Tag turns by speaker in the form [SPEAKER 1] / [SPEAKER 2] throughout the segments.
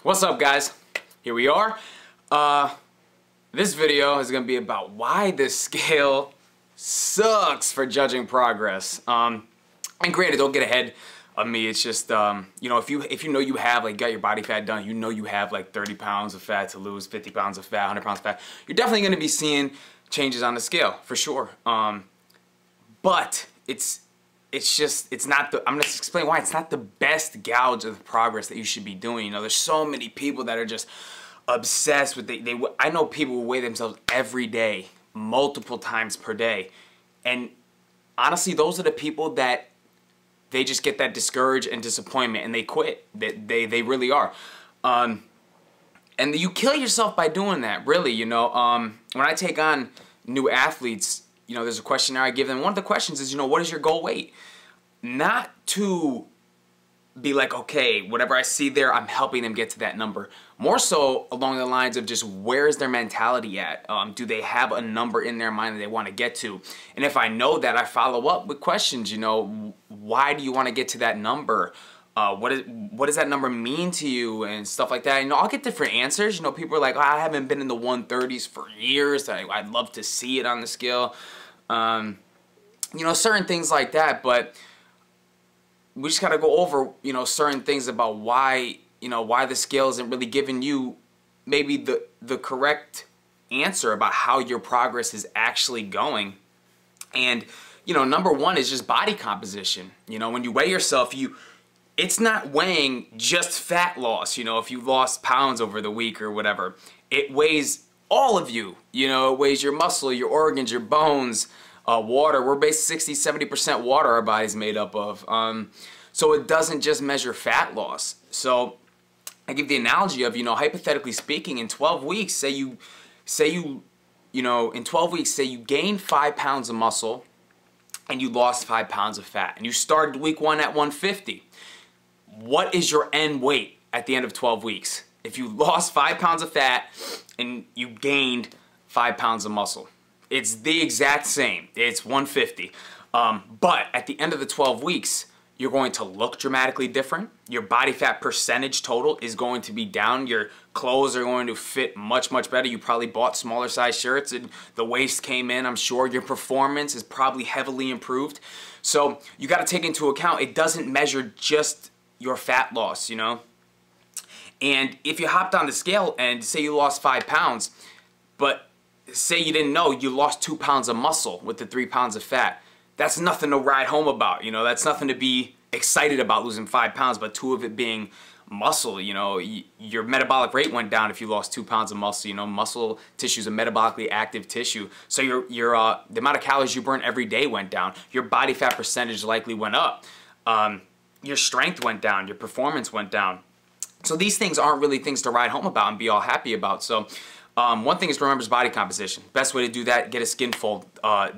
[SPEAKER 1] What's up, guys? Here we are. This video is going to be about why this scale sucks for judging progress. And granted, don't get ahead of me. It's just, you know, if you know you have, like, got your body fat done, you know you have, like, 30 pounds of fat to lose, 50 pounds of fat, 100 pounds of fat, you're definitely going to be seeing changes on the scale, for sure. But it's not the, I'm going to explain why it's not the best gauge of the progress that you should be doing. You know, there's so many people that are just obsessed with, I know people who weigh themselves every day, multiple times per day. And honestly, those are the people that they just get that discouraged and disappointment and they quit. They really are. And you kill yourself by doing that, really, you know. When I take on new athletes, you know, there's a questionnaire I give them. One of the questions is, you know, what is your goal weight? Not to be like, okay, whatever I see there, I'm helping them get to that number. More so along the lines of just where's their mentality at? Do they have a number in their mind that they want to get to? And if I know that, I follow up with questions, you know, why do you want to get to that number? What does that number mean to you and stuff like that? You know, I'll get different answers. You know, people are like, oh, I haven't been in the 130s for years. I'd love to see it on the scale. You know, certain things like that, but we just got to go over, you know, certain things about why, you know, why the scale isn't really giving you maybe the correct answer about how your progress is actually going. And, you know, number one is just body composition. You know, when you weigh yourself, it's not weighing just fat loss. You know, if you lost pounds over the week or whatever, it weighs all of you. You know, it weighs your muscle, your organs, your bones, water. We're basically 60-70% water our body's made up of. So it doesn't just measure fat loss. So I give the analogy of, you know, hypothetically speaking, in 12 weeks, say you know, in 12 weeks, say you gained 5 pounds of muscle and you lost 5 pounds of fat, and you started week 1 at 150. What is your end weight at the end of 12 weeks? If you lost 5 pounds of fat and you gained 5 pounds of muscle, it's the exact same. It's 150. But at the end of the 12 weeks, you're going to look dramatically different. Your body fat percentage total is going to be down. Your clothes are going to fit much, much better. You probably bought smaller size shirts and the waist came in. I'm sure your performance is probably heavily improved. So you got to take into account, it doesn't measure just your fat loss, you know. And if you hopped on the scale and say you lost 5 pounds, but say you didn't know you lost 2 pounds of muscle with the 3 pounds of fat, that's nothing to ride home about, you know. That's nothing to be excited about, losing 5 pounds, but 2 of it being muscle. You know, your metabolic rate went down if you lost 2 pounds of muscle. You know, muscle tissue is a metabolically active tissue, so the amount of calories you burn every day went down. Your body fat percentage likely went up. Your strength went down. Your performance went down. So these things aren't really things to ride home about and be all happy about. So one thing is to remember is body composition. Best way to do that, get a skin fold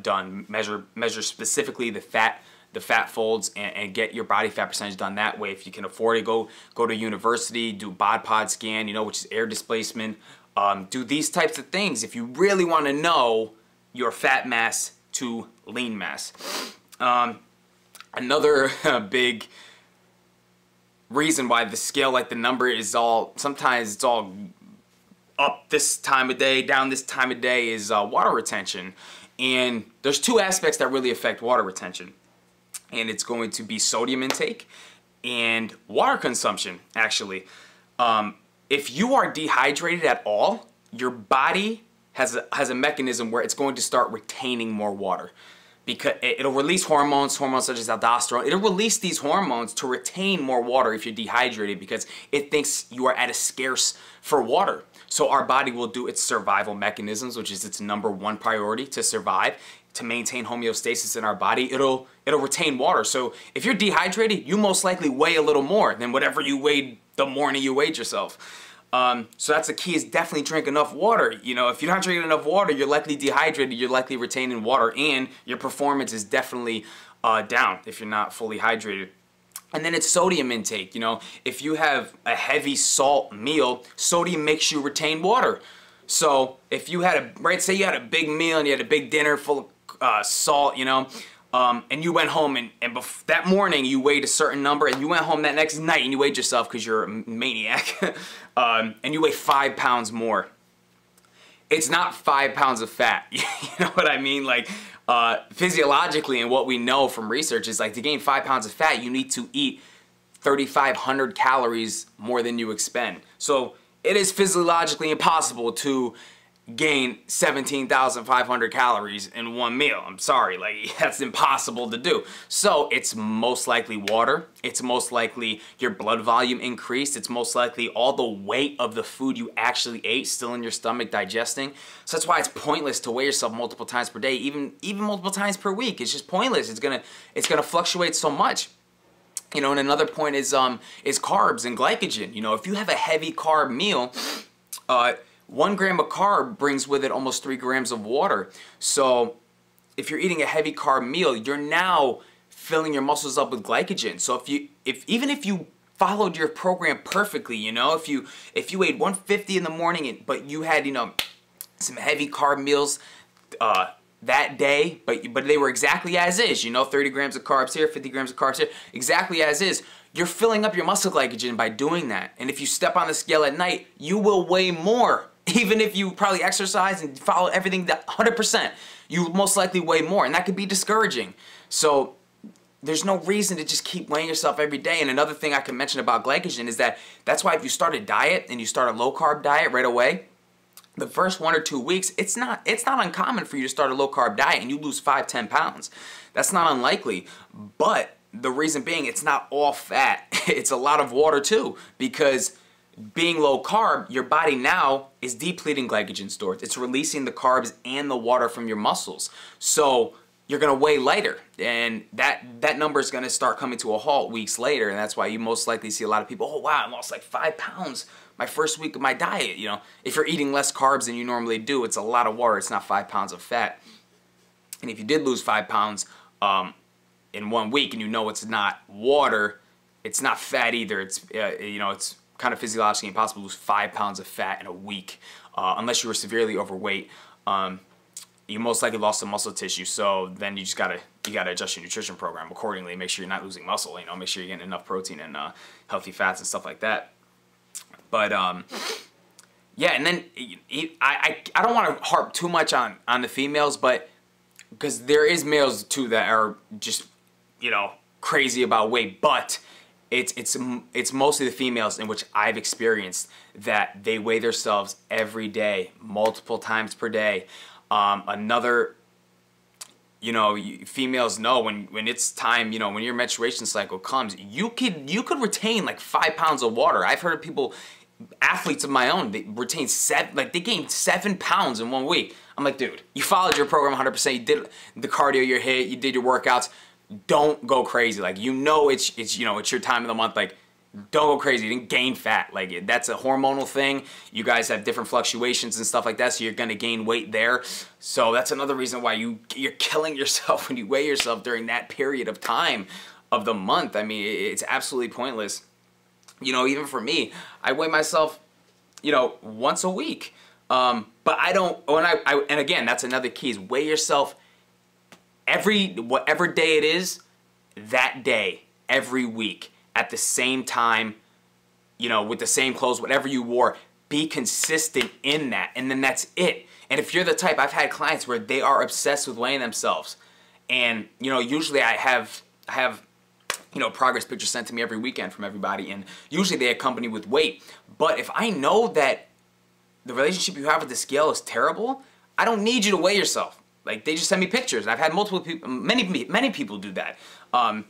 [SPEAKER 1] done. Measure specifically the fat folds and get your body fat percentage done that way. If you can afford it, go to university, do bod pod scan, you know, which is air displacement. Do these types of things if you really want to know your fat mass to lean mass. Another big reason why the scale, like the number, is sometimes it's all up this time of day, down this time of day, is water retention. And there's 2 aspects that really affect water retention. And it's going to be sodium intake and water consumption, actually. If you are dehydrated at all, your body has a mechanism where it's going to start retaining more water. Because it'll release hormones such as aldosterone. It'll release these hormones to retain more water if you're dehydrated, because it thinks you are at a scarce for water. So our body will do its survival mechanisms, which is its #1 priority, to survive, to maintain homeostasis in our body. It'll retain water. So if you're dehydrated, you most likely weigh a little more than whatever you weighed the morning you weighed yourself. So that's the key, is definitely drink enough water. You know, if you're not drinking enough water, you're likely dehydrated, you're likely retaining water, and your performance is definitely down if you're not fully hydrated. And then it's sodium intake. You know, if you have a heavy salt meal, sodium makes you retain water. So if you had say you had a big meal and you had a big dinner full of salt, you know, and you went home and that morning you weighed a certain number, and you went home that next night and you weighed yourself because you're a maniac, and you weigh 5 pounds more. It's not 5 pounds of fat. You know what I mean? Like, physiologically, and what we know from research is, like, to gain 5 pounds of fat, you need to eat 3,500 calories more than you expend. So it is physiologically impossible to gain 17,500 calories in one meal. I'm sorry, like, that's impossible to do. So it's most likely water. It's most likely your blood volume increased. It's most likely all the weight of the food you actually ate still in your stomach digesting. So that's why it's pointless to weigh yourself multiple times per day, even multiple times per week. It's just pointless. It's gonna fluctuate so much. You know, and another point is carbs and glycogen. You know, if you have a heavy carb meal, 1 gram of carb brings with it almost 3 grams of water. So if you're eating a heavy carb meal, you're now filling your muscles up with glycogen. So even if you followed your program perfectly, you know, if you ate 150 in the morning, but you had, you know, some heavy carb meals that day, but they were exactly as is, you know, 30 grams of carbs here, 50 grams of carbs here, exactly as is. You're filling up your muscle glycogen by doing that. And if you step on the scale at night, you will weigh more. Even if you probably exercise and follow everything 100%, you most likely weigh more, and that could be discouraging. So there's no reason to just keep weighing yourself every day. And another thing I can mention about glycogen is that's why if you start a diet and you start a low-carb diet right away, the first 1 or 2 weeks, it's not uncommon for you to start a low-carb diet and you lose 5-10 pounds. That's not unlikely, but the reason being, it's not all fat. It's a lot of water too, because being low carb, your body now is depleting glycogen stores. It's releasing the carbs and the water from your muscles. So you're gonna weigh lighter, and that number is gonna start coming to a halt weeks later, and that's why you most likely see a lot of people, oh wow, I lost like 5 pounds my first week of my diet. You know, if you're eating less carbs than you normally do, it's a lot of water. It's not 5 pounds of fat. And if you did lose 5 pounds in 1 week, and you know it's not water, it's not fat either. It's you know, it's kind of physiologically impossible to lose 5 pounds of fat in a week unless you were severely overweight. You most likely lost some muscle tissue, so then you gotta adjust your nutrition program accordingly. Make sure you're not losing muscle. You know, make sure you're getting enough protein and healthy fats and stuff like that. But yeah, and then I don't want to harp too much on the females, but because there is males too that are just, you know, crazy about weight, but it's mostly the females in which I've experienced that they weigh themselves every day, multiple times per day. Another, you know, females know when it's time, you know, when your menstruation cycle comes, you could retain like 5 pounds of water. I've heard of people, athletes of my own, they retain they gained 7 pounds in 1 week. I'm like, dude, you followed your program 100%. You did the cardio, your HIIT, you did your workouts. Don't go crazy. Like, you know, it's you know, it's your time of the month. Like, don't go crazy. You didn't gain fat. Like, that's a hormonal thing. You guys have different fluctuations and stuff like that, so you're gonna gain weight there. So that's another reason why you're killing yourself when you weigh yourself during that period of time of the month. I mean, it's absolutely pointless. You know, even for me, I weigh myself, you know, once a week. But I don't. And again, that's another key: is weigh yourself whatever day it is, that day, every week, at the same time, you know, with the same clothes, whatever you wore. Be consistent in that, and then that's it. And if you're the type, I've had clients where they are obsessed with weighing themselves, and you know, usually I have you know, progress pictures sent to me every weekend from everybody, and usually they accompany with weight. But if I know that the relationship you have with the scale is terrible, I don't need you to weigh yourself. Like, they just send me pictures. I've had multiple people, many people do that. I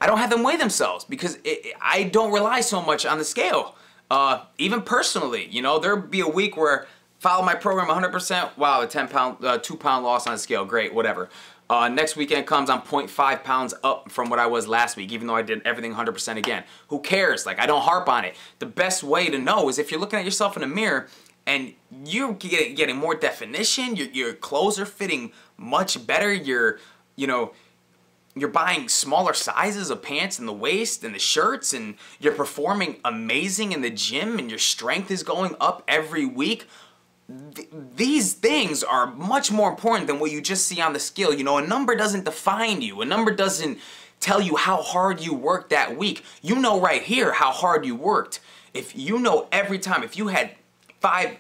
[SPEAKER 1] don't have them weigh themselves because I don't rely so much on the scale. Even personally, you know, there'll be a week where follow my program 100%. Wow, a 2-pound loss on the scale. Great, whatever. Next weekend comes, I'm 0.5 pounds up from what I was last week, even though I did everything 100% again. Who cares? Like, I don't harp on it. The best way to know is if you're looking at yourself in the mirror and you're getting more definition, your clothes are fitting much better, you're buying smaller sizes of pants in the waist and the shirts, and you're performing amazing in the gym, and your strength is going up every week. these things are much more important than what you just see on the scale. You know, a number doesn't define you. A number doesn't tell you how hard you worked that week. You know right here how hard you worked. If you know every time, if you had 5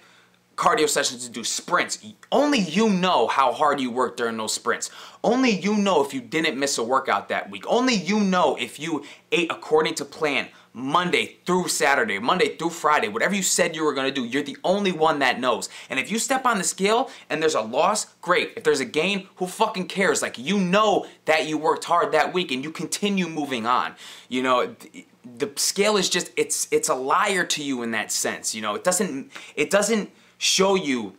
[SPEAKER 1] cardio sessions to do sprints, only you know how hard you worked during those sprints. Only you know if you didn't miss a workout that week. Only you know if you ate according to plan Monday through Saturday, Monday through Friday, whatever you said you were going to do. You're the only one that knows. And if you step on the scale and there's a loss, great. If there's a gain, who fucking cares? Like, you know that you worked hard that week and you continue moving on. You know, the scale is just, it's a liar to you in that sense. You know, it doesn't show you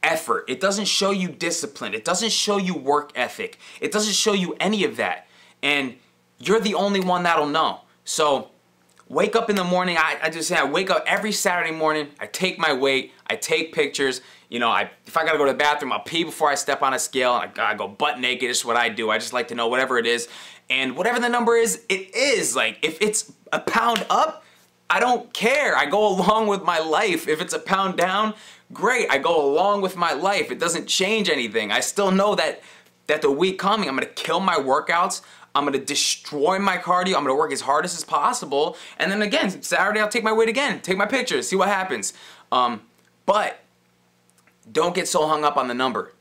[SPEAKER 1] effort. It doesn't show you discipline. It doesn't show you work ethic. It doesn't show you any of that. And you're the only one that'll know. So wake up in the morning. I just say I wake up every Saturday morning. I take my weight. I take pictures. You know, if I gotta go to the bathroom, I'll pee before I step on a scale. I go butt naked. This is what I do. I just like to know whatever it is. And whatever the number is, it is. Like, if it's a pound up, I don't care. I go along with my life. If it's a pound down, great. I go along with my life. It doesn't change anything. I still know that the week coming, I'm going to kill my workouts. I'm going to destroy my cardio. I'm going to work as hard as possible. And then again, Saturday, I'll take my weight again. Take my pictures. See what happens. But don't get so hung up on the number.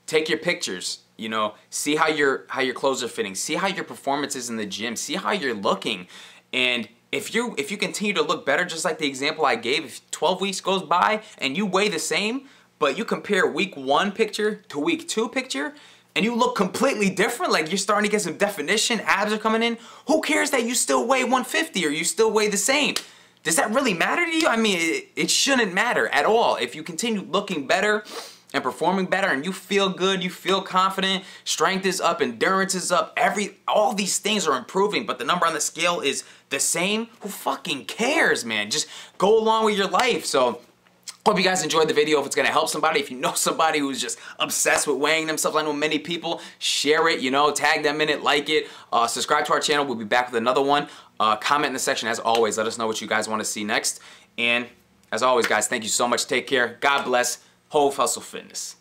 [SPEAKER 1] Take your pictures. You know, see how your clothes are fitting. See how your performance is in the gym. See how you're looking. And if you continue to look better, just like the example I gave, if 12 weeks goes by and you weigh the same, but you compare week 1 picture to week 2 picture, and you look completely different, like you're starting to get some definition, abs are coming in, who cares that you still weigh 150 or you still weigh the same? Does that really matter to you? I mean, it shouldn't matter at all. If you continue looking better and performing better and you feel good, you feel confident, strength is up, endurance is up, all these things are improving, but the number on the scale is the same, who fucking cares, man? Just go along with your life. So hope you guys enjoyed the video. If it's gonna help somebody, if you know somebody who's just obsessed with weighing themselves, I know many people, share it, you know, tag them in it, like it, subscribe to our channel. We'll be back with another one. Comment in the section as always. Let us know what you guys want to see next. And as always, guys, thank you so much. Take care. God bless. Hove Hustle Fitness.